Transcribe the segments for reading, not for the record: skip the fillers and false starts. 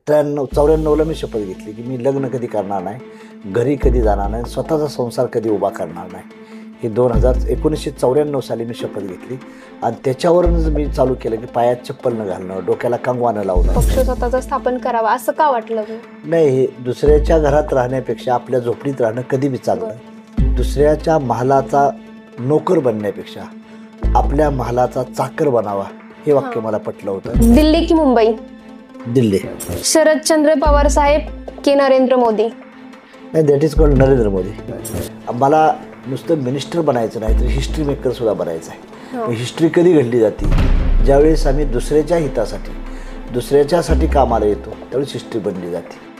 94ला मी शपथ घेतली की मी लग्न कधी करणार नाही, घरी कधी जाणार नाही, स्वतःचा संसार कधी उभा करणार नाही. ही 1994 साली मी शपथ घेतली आणि त्याच्यावरूनच मी चालू केलं की पायात चप्पल न घालणं, डोक्याला कंगवा न लावणं. पक्ष स्वतःचा स्थापन करावा असं का वाटलं? नाही, हे दुसऱ्याच्या घरात राहण्यापेक्षा आपल्या झोपडीत राहणं कधी बी चांगलं. दुसऱ्याच्या महालाचा नोकर बनण्यापेक्षा आपल्या महालाचा चाकर बनावा हे वाक्य मला पटलं होतं. दिल्ली की मुंबई? दिल्ली. शरदचंद्र पवार साहेब की नरेंद्र मोदी? नाही, that is called Narendra Modi. मला नुसतं मिनिस्टर बनायचं नाही तर हिस्ट्री मेकर सुद्धा बनायचं आहे. हिस्ट्री कधी घडली जाते? ज्यावेळेस आम्ही दुसऱ्याच्या हितासाठी दुसऱ्याच्यासाठी कामाला येतो त्यावेळेस हिस्ट्री बनली जाते.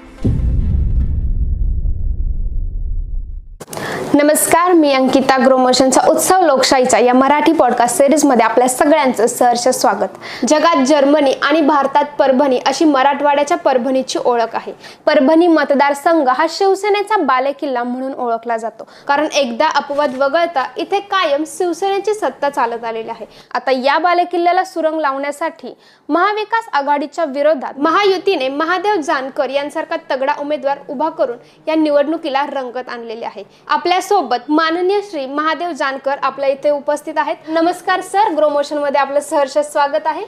नमस्कार, मी अंकिता. ग्रोमोशनचा उत्सव लोकशाहीचा या मराठी पॉडकास्ट सिरीजमध्ये आपल्या सगळ्यांचं सहर्ष स्वागत. जगात जर्मनी आणि भारतात परभणी अशी मराठवाड्याच्या परभणीची ओळख आहे. परभणी मतदारसंघ हा शिवसेनेचा बालेकिल्ला म्हणून ओळखला जातो, कारण एकदा अपवाद वगळता इथे कायम शिवसेनेची सत्ता चालत आलेली आहे. आता या बालेकिल्ल्याला सुरंग लावण्यासाठी महाविकास आघाडीच्या विरोधात महायुतीने महादेव जानकर यांसारखा तगडा उमेदवार उभा करून या निवडणुकीला रंगत आणलेली आहे. आपल्या सोबत माननीय श्री महादेव जानकर आपल्या इथे उपस्थित आहेत. नमस्कार सर, ग्रोमोशन मध्ये आपलं सहर्ष स्वागत आहे.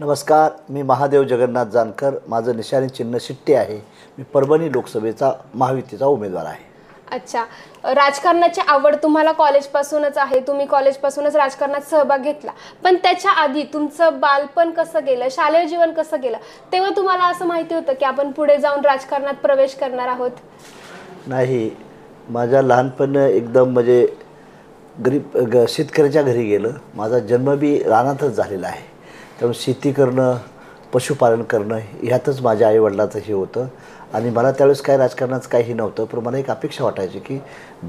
नमस्कार, मी महादेव जगन्नाथ जानकर. माझं निशाणी चिन्ह शिट्टी आहे. मी परभणी लोकसभेचा महायुतीचा उमेदवार आहे. अच्छा, राजकारणाची आवड तुम्हाला कॉलेजपासूनच आहे, तुम्ही कॉलेजपासूनच राजकारणात सहभाग घेतला, पण त्याच्या आधी तुमचं बालपण कसं गेलं, शालेय जीवन कसं गेलं, तेव्हा तुम्हाला असं माहिती होतं की आपण पुढे जाऊन राजकारणात प्रवेश करणार आहोत? नाही, माझा लहानपण एकदम म्हणजे गरीब शेतकऱ्याच्या घरी गेलं. माझा जन्म बी रानातच झालेला आहे. त्यामुळे शेती करणं, पशुपालन करणं ह्यातच माझ्या आईवडिलाचं हे होतं. आणि मला त्यावेळेस काय राजकारणाचं काही नव्हतं, पण मला एक अपेक्षा वाटायची की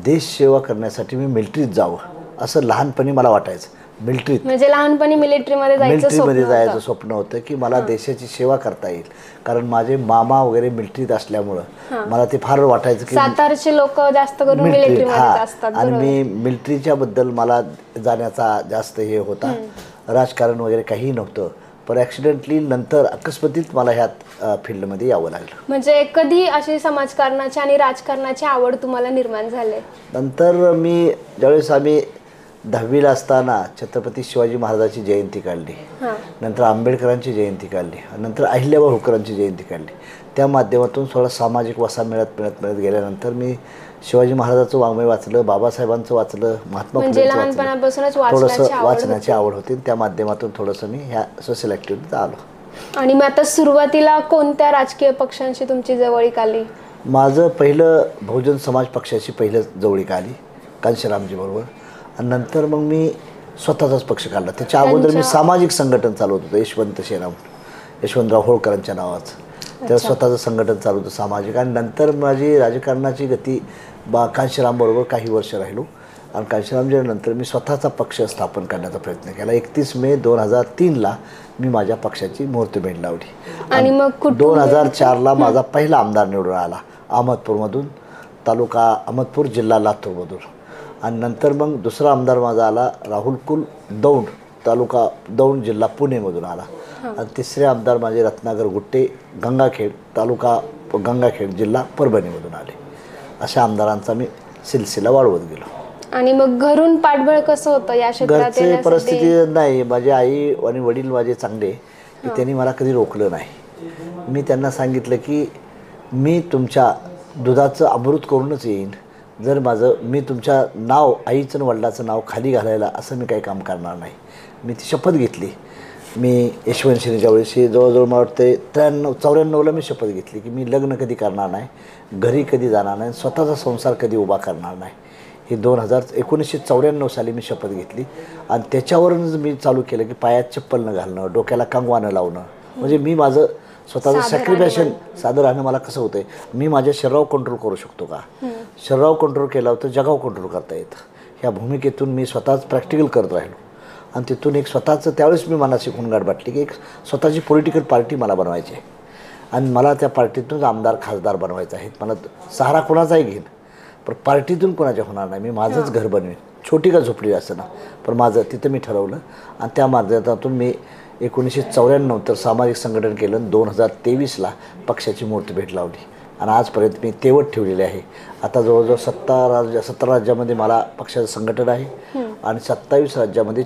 देश सेवा करण्यासाठी मी मिलिटरीत जावं असं लहानपणी मला वाटायचं. मिलिटरीत म्हणजे लहानपणी मिलिटरीमध्ये जायचं स्वप्न होतं की मला देशाची सेवा करता येईल. कारण माझे मामा वगैरे मिलिटरीत असल्यामुळं मला ते फार वाटायचं की सातारचे लोक जास्त करून मिलिटरीमध्ये असतात. आणि मी मिलिटरीच्या बद्दल मला जाण्याचा जास्त हे होता. राजकारण वगैरे काही नव्हतं, पण ॲक्सिडेंटली नंतर अकस्मातीत मला ह्यात फील्डमध्ये यावं लागलं. म्हणजे कधी अशी समाजकारणाची आणि राजकारणाची आवड तुम्हाला निर्माण झाली? नंतर मी ज्यावेळेस आम्ही 10वीला असताना छत्रपती शिवाजी महाराजांची जयंती काढली, नंतर आंबेडकरांची जयंती काढली, नंतर अहिल्याबाई होळकरांची जयंती काढली. त्या माध्यमातून थोडा सामाजिक वसा मिळत गेल्यानंतर मी शिवाजी महाराजांचं वाङ्मय वाचलं, बाबासाहेबांचं वाचलं, महात्मा लहानपणापासूनच थोडंसं वाचण्याची आवड होती. त्या माध्यमातून थोडंसं मी ह्या सोशल ॲक्टिव्हिटीत आलो. आणि मग आता सुरुवातीला कोणत्या राजकीय पक्षांशी तुमची जवळीक आली? माझं पहिलं बहुजन समाज पक्षाची पहिलं जवळीक आली कांशीरामजी बरोबर. आणि नंतर मग मी स्वतःचाच पक्ष काढला. त्याच्या अगोदर मी सामाजिक संघटन चालवत होतं, यशवंतराव होळकरांच्या नावाचं. तेव्हा स्वतःचं संघटन चालू होतं सामाजिक. आणि नंतर माझी राजकारणाची गती कांशीरामबरोबर काही वर्ष राहिलो. आणि कांशीरामजीनंतर मी स्वतःचा पक्ष स्थापन करण्याचा प्रयत्न केला. 31 मे 2003ला मी माझ्या पक्षाची मुहूर्तमेढ लावली. आणि मग 2004ला माझा पहिला आमदार निवडून आला अहमदपूरमधून, तालुका अहमदपूर, जिल्हा लातूरमधून. आणि नंतर मग दुसरा आमदार माझा आला राहुल कुल दौंड, तालुका दौंड, जिल्हा पुणेमधून आला. आणि तिसरे आमदार माझे रत्नाकर गुट्टे, गंगाखेड, तालुका गंगाखेड, जिल्हा परभणीमधून आले. अशा आमदारांचा मी सिलसिला वाढवत गेलो. आणि मग घरून पाठबळ कसं होतं या क्षेत्रात? घरची परिस्थिती नाही, माझी आई आणि वडील माझे चांगले की त्यांनी मला कधी रोखलं नाही. मी त्यांना सांगितलं की मी तुमच्या दुधाचं अमृत करूनच येईन, जर मी तुमच्या नाव, आईचं वडिलाचं नाव खाली घालायला असं मी काही काम करणार नाही. मी ती शपथ घेतली. मी यशवंतशिनीच्या वेळेस जवळजवळ मला वाटते 94ला मी शपथ घेतली की मी लग्न कधी करणार नाही, घरी कधी जाणार नाही, स्वतःचा संसार कधी उभा करणार नाही. ही 1994 साली मी शपथ घेतली. आणि त्याच्यावरूनच मी चालू केलं की पायात चप्पल न घालणं, डोक्याला कंगवा न लावणं. म्हणजे मी माझं स्वतःचं सॅक्रिफिकेशन सादर राहणं. मला कसं होतं, मी माझ्या शरीरावर कंट्रोल करू शकतो का? शरीरावर कंट्रोल केला होतं, जगावर कंट्रोल करता येतं. ह्या भूमिकेतून मी स्वतःच प्रॅक्टिकल करत राहिलो. आणि तिथून एक स्वतःचं त्यावेळेस मी मनाची खूणगाठ वाटली की एक स्वतःची पॉलिटिकल पार्टी मला बनवायची आहे. आणि मला त्या पार्टीतूनच आमदार खासदार बनवायचं आहे. मला सहारा कोणाचाही घेईन, पण पार्टीतून कोणाच्या होणार नाही. मी माझंच घर बनवेन, छोटी का झोपडी असं ना, पण माझं तिथं मी ठरवलं. आणि त्या माध्यमातून मी 1994 तर सामाजिक संघटन केलं. 2023ला पक्षाची मूर्ती भेट लावली आणि आजपर्यंत मी तेवढ ठेवलेले आहे. आता जवळजवळ 17 राज्यामध्ये मला पक्षाचं संघटन आहे आणि 27 राज्यामध्ये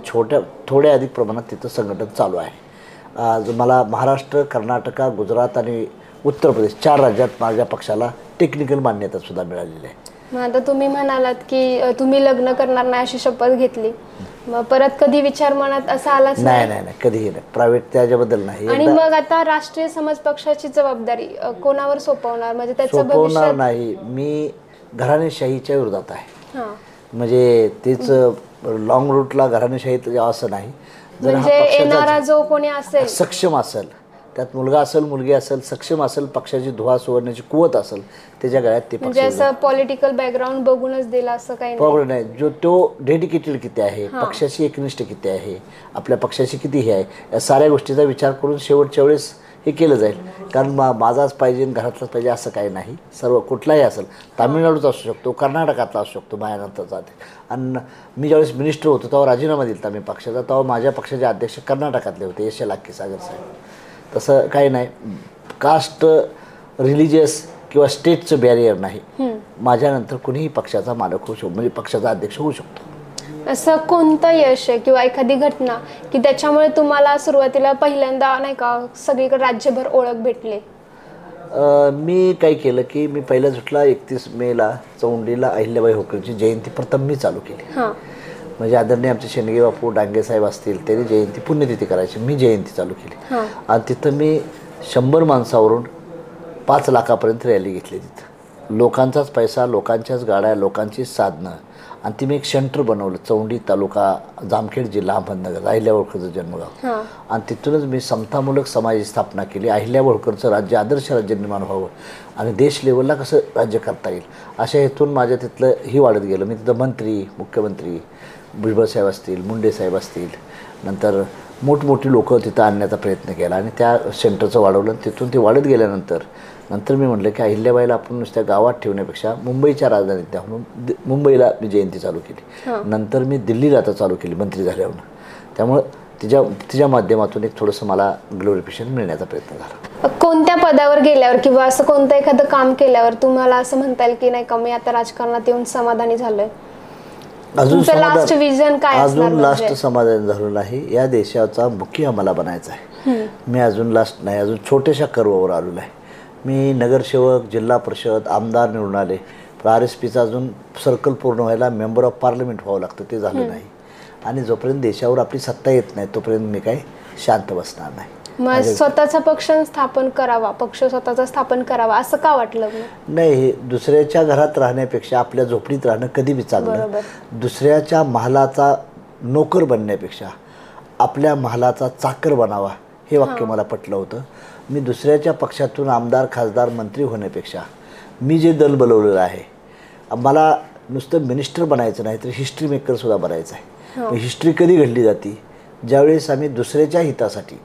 थोड्या अधिक प्रमाणात तिथं संघटन चालू आहे. आज मला महाराष्ट्र, कर्नाटक, गुजरात आणि उत्तर प्रदेश 4 राज्यात माझ्या पक्षाला टेक्निकल मान्यतासुद्धा मिळालेली आहे. मग आता तुम्ही म्हणालात की तुम्ही लग्न करणार नाही अशी शपथ घेतली, मग परत कधी विचार मनात असा आलाच नाही? कधीही नाही. प्रायव्हेट त्याच्याबद्दल नाही. आणि मग आता राष्ट्रीय समाज पक्षाची जबाबदारी कोणावर सोपवणार? म्हणजे त्याचं सोपवणार नाही. मी घराणेशाहीच्या विरोधात आहे. हां, म्हणजे तेच लॉंग रूटला घराणेशाहीत असं नाही. जर म्हणजे येणारा जो कोणी असेल सक्षम असेल, त्यात मुलगा असेल, मुलगी असेल, सक्षम असेल, पक्षाची धुवा सोडण्याची कुवत असेल, त्याच्या गळ्यात ते म्हणजे असं पॉलिटिकल बॅकग्राऊंड बघूनच दिला असं काही नाही? प्रॉब्लेम नाही. जो तो डेडिकेटेड किती आहे, पक्षाशी एकनिष्ठ किती आहे, आपल्या पक्षाशी किती हे आहे, या साऱ्या गोष्टीचा विचार करून शेवटच्या वेळेस हे केलं जाईल. कारण माझाच पाहिजे, घरातलाच पाहिजे असं काही नाही. सर्व कुठलाही असेल, तामिळनाडूचा असू शकतो, कर्नाटकातला असू शकतो, माझ्यानंतरचा. आणि मी ज्यावेळेस मिनिस्टर होतो तेव्हा राजीनामा दिला मी पक्षाचा, तेव्हा माझ्या पक्षाचे अध्यक्ष कर्नाटकातले होते, यश लाक्कीसागर साहेब. तसं काही नाही. कास्ट, रिलिजियस किंवा स्टेटचं बॅरियर नाही. माझ्यानंतर कुणीही पक्षाचा मालक होऊ शकतो, म्हणजे पक्षाचा अध्यक्ष होऊ शकतो. असं कोणतं यश आहे किंवा एखादी घटना की त्याच्यामुळे तुम्हाला सुरुवातीला पहिल्यांदा नाही का सगळीकडे राज्यभर ओळख भेटली? मी काय केलं की मी पहिल्या झुटला 31 मेला चौंडीला अहिल्याबाई होळकरची जयंती प्रथम मी चालू केली. म्हणजे आदरणीय आमचे शेंडगे बापू डांगे साहेब असतील, त्यांनी जयंती पुण्यतिथी करायची, मी जयंती चालू केली. आणि तिथं मी 100 माणसावरून 5 लाखापर्यंत रॅली घेतली. तिथं लोकांचाच पैसा, लोकांच्याच गाड्या, लोकांचीच साधनं, आणि ती मी एक सेंटर बनवलं. चौंडी तालुका, जामखेड जिल्हा, अहमदनगर, अहिल्या होळकरचं जन्मगाव. आणि तिथूनच मी समतामूलक समाजाची स्थापना केली. अहिल्या होळकरचं राज्य आदर्श राज्य निर्माण व्हावं आणि देश लेवलला कसं राज्य करता येईल अशा हेतून माझ्या तिथलं ही वाढत गेलं. मी तिथं मंत्री, मुख्यमंत्री भुजबळसाहेब असतील, मुंडे साहेब असतील, नंतर मोठमोठी लोकं तिथं आणण्याचा प्रयत्न केला आणि त्या सेंटरचं वाढवलं. तिथून ते वाढत गेल्यानंतर मी म्हटलं की अहिल्याबाईला आपण नुसत्या गावात ठेवण्यापेक्षा मुंबईच्या राजधानीत द्या म्हणून मुंबईला मी जयंती चालू केली. नंतर मी दिल्लीला आता चालू केली मंत्री झाल्यावर. त्यामुळं तिच्या माध्यमातून एक थोडंसं मला ग्लोरिफिकेशन मिळण्याचा प्रयत्न झाला. कोणत्या पदावर गेल्यावर किंवा असं कोणतं एखादं काम केल्यावर तुम्हाला असं म्हणता येईल की नाही का मी आता राजकारणात येऊन समाधानी झालोय? अजून लास्ट समाधान झालं नाही. या देशाचा मुख्य आम्हाला बनायचा आहे. मी अजून लास्ट नाही, अजून छोट्याशा कर्वावर आलेलो आहे. मी नगरसेवक, जिल्हा परिषद, आमदार निवडून आले. RSPचा अजून सर्कल पूर्ण व्हायला मेंबर ऑफ पार्लमेंट व्हावं लागतं, ते झालं नाही. आणि जोपर्यंत देशावर आपली सत्ता येत नाही तोपर्यंत मी काही शांत बसणार नाही. मग स्वतःचा पक्ष स्थापन करावा, पक्ष स्वतःचा स्थापन करावा असं का वाटलं? नाही, दुसऱ्याच्या घरात राहण्यापेक्षा आपल्या झोपडीत राहणं कधी बी चांगलं. दुसऱ्याच्या महालाचा नोकर बनण्यापेक्षा आपल्या महालाचा चाकर बनावा, हे वाक्य मला पटलं होतं. मी दुसऱ्याच्या पक्षातून आमदार, खासदार, मंत्री होण्यापेक्षा मी जे दल बनवलेलं आहे, मला नुसतं मिनिस्टर बनायचं नाही तर हिस्ट्री मेकरसुद्धा बनायचं आहे. हिस्ट्री कधी घडली जाते? ज्यावेळेस आम्ही दुसऱ्याच्या हितासाठी,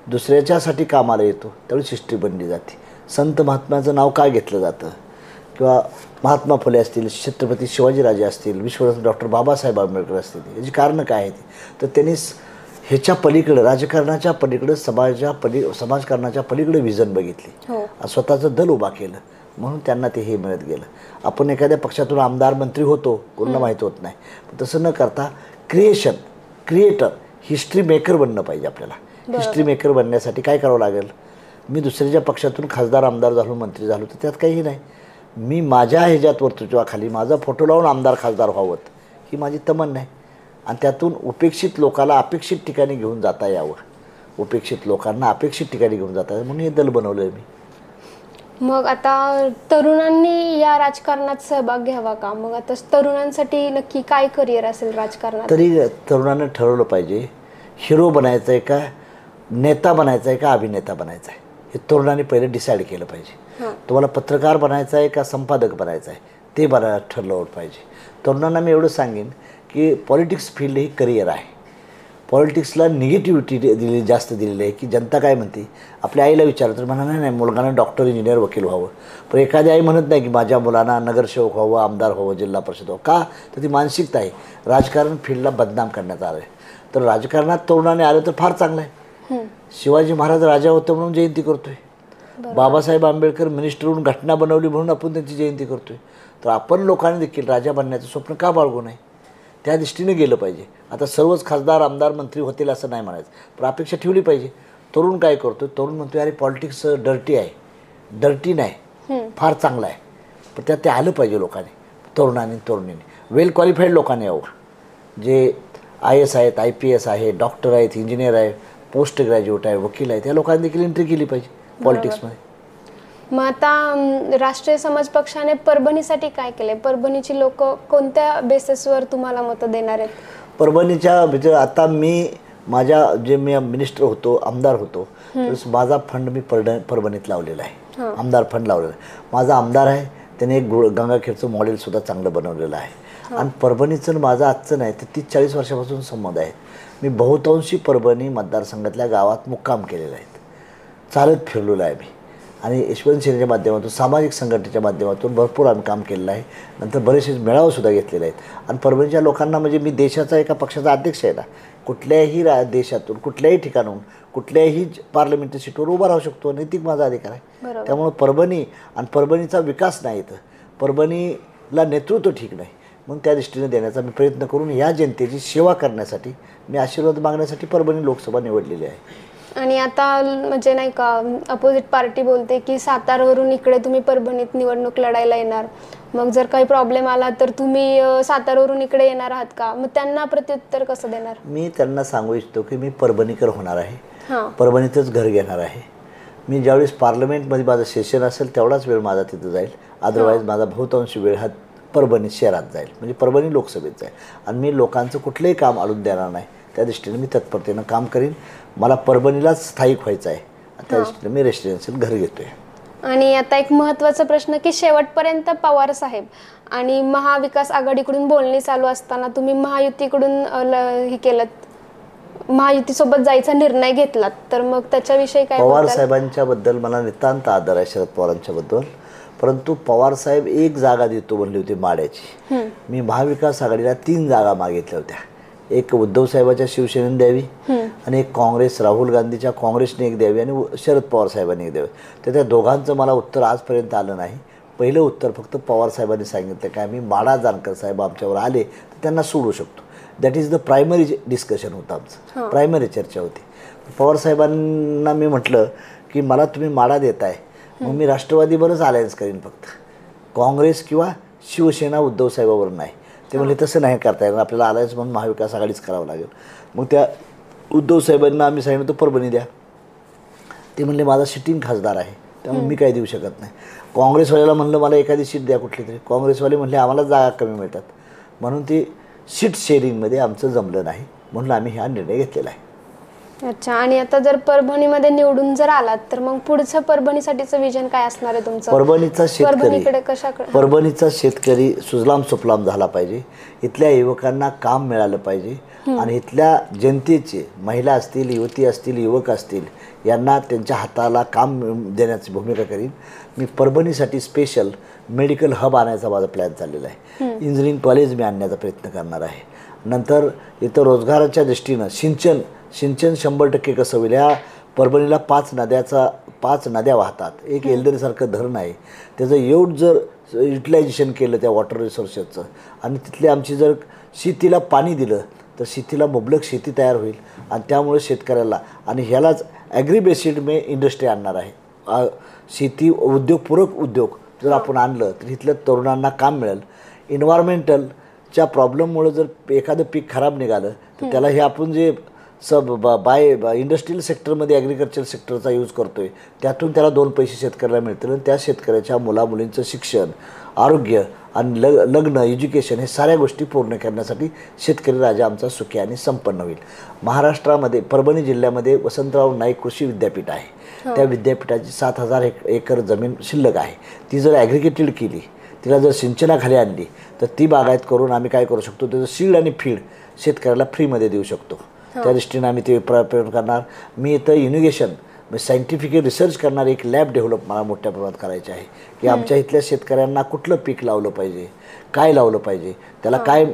दुसऱ्याच्यासाठी कामाला येतो त्यावेळेस हिस्ट्री बनली जाते. संत महात्म्याचं नाव काय घेतलं जातं? किंवा महात्मा फुले असतील, छत्रपती शिवाजीराजे असतील, विश्वरत्न डॉक्टर बाबासाहेब आंबेडकर असतील, याची कारणं काय आहेत? तर त्यांनी ह्याच्या पलीकडं, राजकारणाच्या पलीकडं, समाजकारणाच्या पलीकडे विजन बघितली, स्वतःचं दल उभा केलं, म्हणून त्यांना ते हे मिळत गेलं. आपण एखाद्या पक्षातून आमदार, मंत्री होतो, कोणाला माहीत होत नाही. तसं न करता क्रिएटर, हिस्ट्री मेकर बनणं पाहिजे आपल्याला. हिस्ट्री मेकर बनण्यासाठी काय करावं लागेल? मी दुसऱ्याच्या पक्षातून खासदार, आमदार झालो, मंत्री झालो तर त्यात काही नाही. मी माझ्या ह्याच्यात वर्तुत्वाखाली माझा फोटो लावून आमदार, खासदार व्हावं ही माझी तमन्ना आहे. आणि त्यातून उपेक्षित लोकाला अपेक्षित ठिकाणी घेऊन जाता यावं, उपेक्षित लोकांना अपेक्षित ठिकाणी घेऊन जाता यावं म्हणून हे दल बनवलं आहे मी. मग आता तरुणांनी या राजकारणात सहभाग घ्यावा का? मग आता तरुणांसाठी नक्की काय करिअर असेल राजकारणात? तरी तरुणांना ठरवलं पाहिजे, हिरो बनायचं आहे का, नेता बनायचा आहे का, अभिनेता बनायचा आहे, हे तरुणांनी पहिले डिसाईड केलं पाहिजे. तुम्हाला पत्रकार बनायचं आहे का जाहिरातदार बनायचं आहे ते ठरलं पाहिजे. तरुणांना मी एवढं सांगेन की पॉलिटिक्स फील्ड ही करिअर आहे. पॉलिटिक्सला निगेटिव्हिटी जास्त दिलेली आहे की जनता काय म्हणते. आपल्या आईला विचारलं तर म्हणा नाही मुलगांना डॉक्टर, इंजिनियर, वकील व्हावं. पण एखादी आई म्हणत नाही की माझ्या मुलांना नगरसेवक व्हावं, आमदार व्हावं, जिल्हा परिषद व्हावं. का? तर ती मानसिकता आहे. राजकारण फील्डला बदनाम करण्यात आलं आहे. तर राजकारणात तरुणाने आलं तर फार चांगलं आहे. शिवाजी महाराज राजा होते म्हणून जयंती करतोय. बाबासाहेब आंबेडकर मिनिस्टर होऊन घटना बनवली म्हणून आपण त्यांची जयंती करतोय. तर आपण लोकांनी देखील राजा बनण्याचं स्वप्न का बाळगू नये, त्या दृष्टीने गेलं पाहिजे. आता सर्वच खासदार आमदार मंत्री होतील असं नाही म्हणायचं, पण अपेक्षा ठेवली पाहिजे. तरुण काय करतो, तरुण म्हणतो अरे पॉलिटिक्स डर्टी आहे. डर्टी नाही, फार चांगला आहे, पण त्यात ते आलं पाहिजे लोकांनी, तरुणांनी तरुणींनी, वेल क्वालिफाईड लोकांनी यावं. जे IAS आहेत, IPS आहे, डॉक्टर आहेत, इंजिनियर आहे, पोस्ट ग्रॅज्युएट आहे, वकील आहेत, या लोकांनी देखील एंट्री केली पाहिजे पॉलिटिक्समध्ये. मग आता राष्ट्रीय समाज पक्षाने परभणीसाठी काय केलंय? परभणीची लोक कोणत्या बेसिसवर तुम्हाला मतं देणार आहेत? परभणीच्या म्हणजे आता मी मिनिस्टर होतो, आमदार होतो, तर माझा फंड मी परभणीत लावलेला आहे. आमदार फंड लावलेला आहे. माझा आमदार आहे, त्याने एक गंगाखेडचं मॉडेलसुद्धा चांगलं बनवलेलं आहे. आणि परभणीचं माझं आजचं नाही तर 30-40 वर्षापासून संबंध आहे. मी बहुतांशी परभणी मतदारसंघातल्या गावात मुक्काम केलेला आहे, चालत फिरलेलो आहे मी. आणि यशवंत सेनेच्या माध्यमातून, सामाजिक संघटनेच्या माध्यमातून भरपूर आम्ही काम केलेलं आहे. नंतर बरेचसे मेळावेसुद्धा घेतलेले आहेत. आणि परभणीच्या लोकांना म्हणजे मी देशाचा एका पक्षाचा अध्यक्ष आहे ना, कुठल्याही देशातून कुठल्याही ठिकाणून कुठल्याही पार्लमेंटरी सीटवर उभा राहू शकतो, नैतिक माझा अधिकार आहे. त्यामुळं परभणी आणि परभणीचा विकास नाही, तर परभणीला नेतृत्व ठीक नाही, म्हणून त्या दृष्टीने देण्याचा मी प्रयत्न करून या जनतेची सेवा करण्यासाठी, मी आशीर्वाद मागण्यासाठी परभणी लोकसभा निवडलेली आहे. आणि आता म्हणजे नाही का अपोजिट पार्टी बोलते की सातारावरून इकडे तुम्ही परभणीत निवडणूक लढायला येणार, मग जर काही प्रॉब्लेम आला तर तुम्ही सातारावरून इकडे येणार आहात का? मग त्यांना प्रत्युत्तर कसं देणार? मी त्यांना सांगू इच्छितो की मी परभणीकर होणार आहे, परभणीतच घर घेणार आहे. मी ज्यावेळेस पार्लमेंटमध्ये माझं सेशन असेल तेवढाच वेळ माझा तिथं जाईल, अदरवाईज माझा बहुतांशी वेळ हा परभणी शहरात जाईल, म्हणजे परभणी लोकसभेत जाईल. आणि मी लोकांचं कुठलंही काम अडून देणार नाही, त्या दृष्टीने मी तत्परतेनं काम करीन. मला परभणीलाच स्थायिक व्हायचं आहे, त्या दृष्टीने मी रेसिडेन्शियल घर घेतोय. आणि आता एक महत्त्वाचा प्रश्न की शेवटपर्यंत पवार साहेब आणि महाविकास आघाडीकडून बोलणी चालू असताना तुम्ही महायुतीकडून हे केलं, महायुतीसोबत जायचा निर्णय घेतलात, तर मग त्याच्याविषयी काय? पवार साहेबांच्याबद्दल मला नितांत आदर आहे, शरद पवारांच्याबद्दल. परंतु पवार साहेब एक जागा देतो म्हणली होती माड्याची. मी महाविकास आघाडीला 3 जागा मागितल्या होत्या. एक उद्धव साहेबाच्या शिवसेनेने द्यावी, आणि एक काँग्रेस राहुल गांधीच्या काँग्रेसने एक द्यावी, आणि शरद पवार साहेबांनी एक द्यावी. तर त्या दोघांचं मला उत्तर आजपर्यंत आलं नाही. पहिलं उत्तर फक्त पवार साहेबांनी सांगितलं काय मी माडा जानकर साहेब आमच्यावर आले तर त्यांना सोडू शकतो. That is the primary discussion होतं आमचं, प्रायमरी चर्चा होती. पवार साहेबांना मी म्हटलं की मला तुम्ही माडा देताय, मग मी राष्ट्रवादीवरच अलायन्स करीन, फक्त काँग्रेस किंवा शिवसेना उद्धव साहेबावर नाही. ते म्हणले तसं नाही करता येणार, आपल्याला अलायन्स म्हणून महाविकास आघाडीच करावं लागेल. मग त्या उद्धव साहेबांना आम्ही सांगितलं तर परभणी द्या. ते म्हणले माझा सिटिंग खासदार आहे, त्यामुळे मी काय देऊ शकत नाही. काँग्रेसवाल्याला म्हणलं मला एखादी सीट द्या कुठली तरी, काँग्रेसवाले म्हणले आम्हाला जागा कमी मिळतात, म्हणून ती सीट शेअरिंगमध्ये आमचं जमलं नाही, म्हणून आम्ही हा निर्णय घेतलेला आहे. अच्छा. आणि आता जर परभणीमध्ये निवडून जर आलात तर मग पुढचं परभणीसाठीचं विजन काय असणार आहे तुमचं? परभणीचा शेतकरी सुजलाम सुफलाम झाला पाहिजे, इथल्या युवकांना काम मिळालं पाहिजे, आणि इथल्या जनतेचे, महिला असतील, युवती असतील, युवक असतील, यांना त्यांच्या हाताला काम देण्याची भूमिका करीन. मी परभणीसाठी स्पेशल मेडिकल हब आणायचा माझा प्लॅन चाललेला आहे. इंजिनिअरिंग कॉलेज मी आणण्याचा प्रयत्न करणार आहे. नंतर इथं रोजगाराच्या दृष्टीनं सिंचन 100% कसं होईल. ह्या परभणीला 5 नद्या वाहतात, एक एल्डरीसारखं धरण आहे, त्याचं एवढं जर युटिलायझेशन केलं त्या वॉटर रिसोर्सेसचं, आणि तिथली आमची जर शेतीला पाणी दिलं तर शेतीला मुबलक शेती तयार होईल, आणि त्यामुळे शेतकऱ्याला, आणि ह्यालाच ॲग्रीबेसिड मी इंडस्ट्री आणणार आहे. शेती पूरक उद्योग जर आपण आणलं तर इथल्या तरुणांना काम मिळेल. इन्व्हायरमेंटलच्या प्रॉब्लेममुळे जर एखादं पीक खराब निघालं तर त्याला हे आपण जे इंडस्ट्रियल सेक्टरमध्ये ॲग्रिकल्चर सेक्टरचा यूज करतो आहे, त्यातून त्याला 2 पैसे शेतकऱ्याला मिळतील, आणि त्या शेतकऱ्याच्या मुलामुलींचं शिक्षण, आरोग्य आणि लग्न, एज्युकेशन हे साऱ्या गोष्टी पूर्ण करण्यासाठी शेतकरी राजा आमचा सुखी आणि संपन्न होईल. महाराष्ट्रामध्ये परभणी जिल्ह्यामध्ये वसंतराव नाईक कृषी विद्यापीठ आहे. त्या विद्यापीठाची 7,000 एकर जमीन शिल्लक आहे. ती जर ॲग्रिगेटेड केली, तिला जर सिंचनाखाली आणली तर ती बागायत करून आम्ही काय करू शकतो, त्याचं सीड आणि फीड शेतकऱ्याला फ्रीमध्ये देऊ शकतो. त्या दृष्टीने आम्ही ते प्रयत्न करणार. मी इथं इनिगेशन सायंटिफिक रिसर्च करणारी एक लॅब डेव्हलप मला मोठ्या प्रमाणात करायची आहे की आमच्या इथल्या शेतकऱ्यांना कुठलं पीक लावलं पाहिजे, काय लावलं पाहिजे, त्याला काय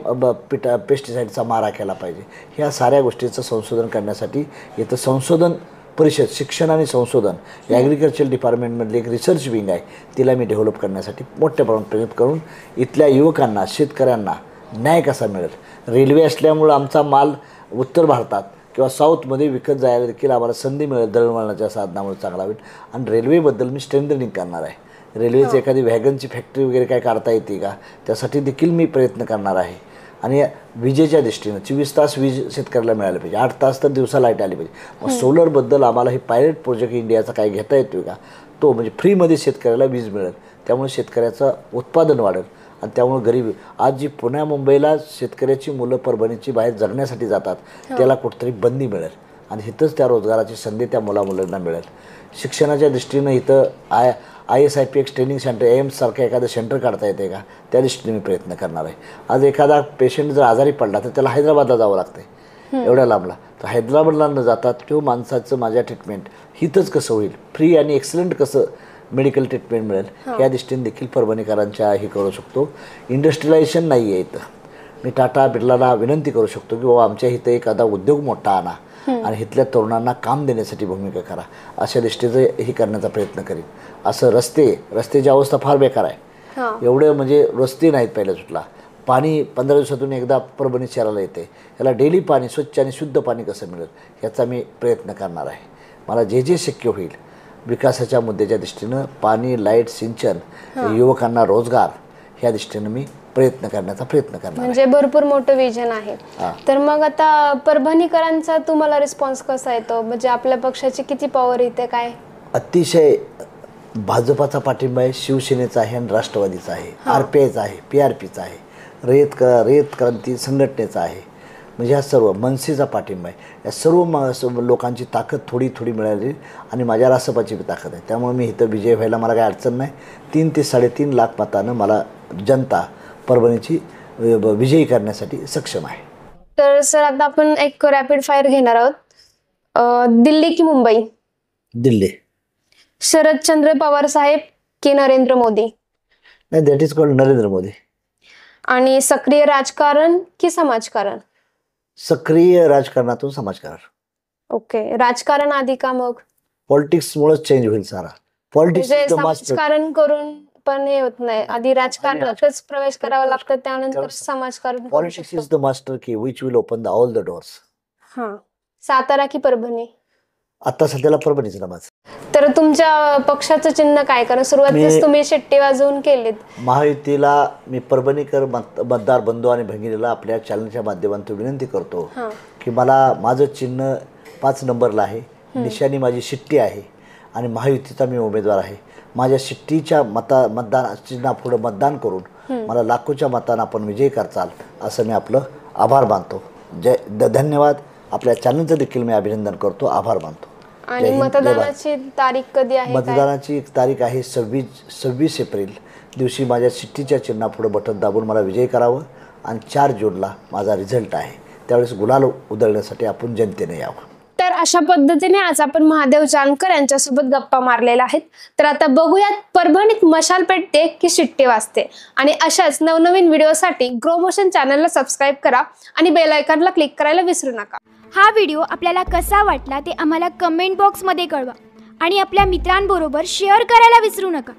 पेस्टिसाईडचा मारा केला पाहिजे, ह्या साऱ्या गोष्टीचं संशोधन करण्यासाठी इथं संशोधन परिषद, शिक्षण आणि संशोधन ॲग्रिकल्चर डिपार्टमेंटमधली एक रिसर्च विंग आहे, तिला मी डेव्हलप करण्यासाठी मोठ्या प्रमाणात प्रयत्न करून इथल्या युवकांना, शेतकऱ्यांना न्याय कसा मिळेल. रेल्वे असल्यामुळं आमचा माल उत्तर भारतात किंवा साऊथमध्ये विकत जायला देखील आम्हाला संधी मिळेल, दळणवळणाच्या साधनामुळे चांगला होईल. आणि रेल्वेबद्दल मी स्ट्रेंथनिंग करणार आहे. रेल्वेची एखादी व्हॅगनची फॅक्टरी वगैरे काय काढता येते का, त्यासाठी देखील मी प्रयत्न करणार आहे. आणि विजेच्या दृष्टीनं 24 तास वीज शेतकऱ्याला मिळाली पाहिजे, 8 तास तर दिवसा लाईट आली पाहिजे. मग सोलरबद्दल आम्हाला हे पायलट प्रोजेक्ट इंडियाचा काय घेता येतो का, तो म्हणजे फ्रीमध्ये शेतकऱ्याला वीज मिळेल, त्यामुळे शेतकऱ्याचं उत्पादन वाढेल. आणि त्यामुळे गरीब आज जी पुण्या मुंबईला शेतकऱ्याची मुलं परभणीची बाहेर जगण्यासाठी जातात त्याला कुठंतरी बंदी मिळेल आणि इथंच त्या रोजगाराची संधी त्या मुलांना मिळेल. शिक्षणाच्या दृष्टीनं इथं ISIPX ट्रेनिंग सेंटर, एम्ससारखं एखादं सेंटर काढता येते का, त्या दृष्टीने मी प्रयत्न करणार आहे. आज एखादा पेशंट जर आजारी पडला तर त्याला हैदराबादला जावं लागतं एवढ्या लांबला, तर हैदराबादला न जाता तो माणसाचं माझ्या ट्रीटमेंट हिथंच कसं होईल, फ्री आणि एक्सलंट कसं मेडिकल ट्रीटमेंट मिळेल, या दृष्टीने देखील परभणीकरांच्या हे करू शकतो. इंडस्ट्रियलायझेशन नाही आहे इथं. मी टाटा बिर्लाला विनंती करू शकतो की बाबा आमच्या इथं एखादा उद्योग मोठा आणा आणि इथल्या तरुणांना काम देण्यासाठी भूमिका करा, अशा दृष्टीचं हे करण्याचा प्रयत्न करीन. असं रस्त्याची अवस्था फार बेकार आहे. एवढे म्हणजे रस्ते नाहीत पहिल्या सुटला. पाणी 15 दिवसातून एकदा परभणी शहराला येते, याला डेली पाणी, स्वच्छ आणि शुद्ध पाणी कसं मिळेल याचा मी प्रयत्न करणार आहे. मला जे शक्य होईल विकासाच्या मुद्द्याच्या दृष्टीनं, पाणी, लाईट, सिंचन, युवकांना रोजगार, ह्या दृष्टीनं मी प्रयत्न करण्याचा प्रयत्न करणार. म्हणजे भरपूर मोठं विजन आहे. तर मग आता परभणीकरांचा तुम्हाला रिस्पॉन्स कसा येतो, म्हणजे आपल्या पक्षाची किती पॉवर येते काय? अतिशय भाजपाचा पाठिंबा आहे, शिवसेनेचा आहे आणि राष्ट्रवादीचा आहे, RPIचा आहे, PRPचा आहे, रयत क्रांती संघटनेचा आहे. म्हणजे ह्या सर्व मनसेचा पाठिंबा आहे. या सर्व लोकांची ताकद थोडी थोडी मिळाली आणि माझ्या रासपाची ताकद आहे. त्यामुळे मी इथं विजय व्हायला मला काही अडचण नाही. 3 ते 3.5 लाख मतानं मला जनता परभणीची विजयी करण्यासाठी सक्षम आहे. तर सर आता आपण एक रॅपिड फायर घेणार आहोत. दिल्ली की मुंबई? दिल्ली. शरदचंद्र पवार साहेब की नरेंद्र मोदी? नाही, that is called Narendra Modi. आणि सक्रिय राजकारण की समाजकारण? सक्रिय राजकारणातून समाजकारण. ओके. राजकारण आधी का मग? पॉलिटिक्समुळेच चेंज होईल सारा. पॉलिटिक्स समाजकारण करून पण हे होत नाही, आधी राजकारणातच प्रवेश करावा लागतो, त्यानंतर समाजकारण. पॉलिटिक्स इज द मास्टर की which will open the all the doors. Satara की परभणी? आता सध्याला परभणीच नामाज. तर तुमच्या पक्षाचं चिन्ह काय? कारण सुरुवातीच तुम्ही शिट्टी वाजवून केलीत. महायुतीला मी परभणीकर मतदार बंधू आणि भगिनीला आपल्या चॅनलच्या माध्यमातून विनंती करतो की मला माझं चिन्ह 5 नंबरला आहे, निशाणी माझी शिट्टी आहे आणि महायुतीचा मी उमेदवार आहे. माझ्या शिट्टीच्या मतदान चिन्हापुढं मतदान करून मला लाखोच्या मतांना आपण विजयी करचाल असं मी आपलं आभार मानतो. धन्यवाद. आपल्या चॅनलचं देखील मी अभिनंदन करतो, आभार मानतो. आणि मतदानाची तारीख कधी आहे? मतदानाची तारीख आहे 26 एप्रिल दिवशी माझ्या शिट्टीच्या चिन्हापुढं बटन दाबून मला विजयी करावं आणि 4 जूनला माझा रिझल्ट आहे. त्यावेळेस गुलाल उधळण्यासाठी आपण जनतेने यावं. तर अशा पद्धतीने आज आपण महादेव जानकर यांच्यासोबत गप्पा मारलेल्या आहेत. तर आता बघूयात परभणीत मशाल पेटते की शिट्टी वाजते. आणि अशाच नवनवीन व्हिडिओसाठी ग्रो मोशन चॅनलला सबस्क्राईब करा आणि बेल आयकॉनला क्लिक करायला विसरू नका. हा व्हिडिओ आपल्याला कसा वाटला ते आम्हाला कमेंट बॉक्समध्ये कळवा आणि आपल्या मित्रांबरोबर शेअर करायला विसरू नका.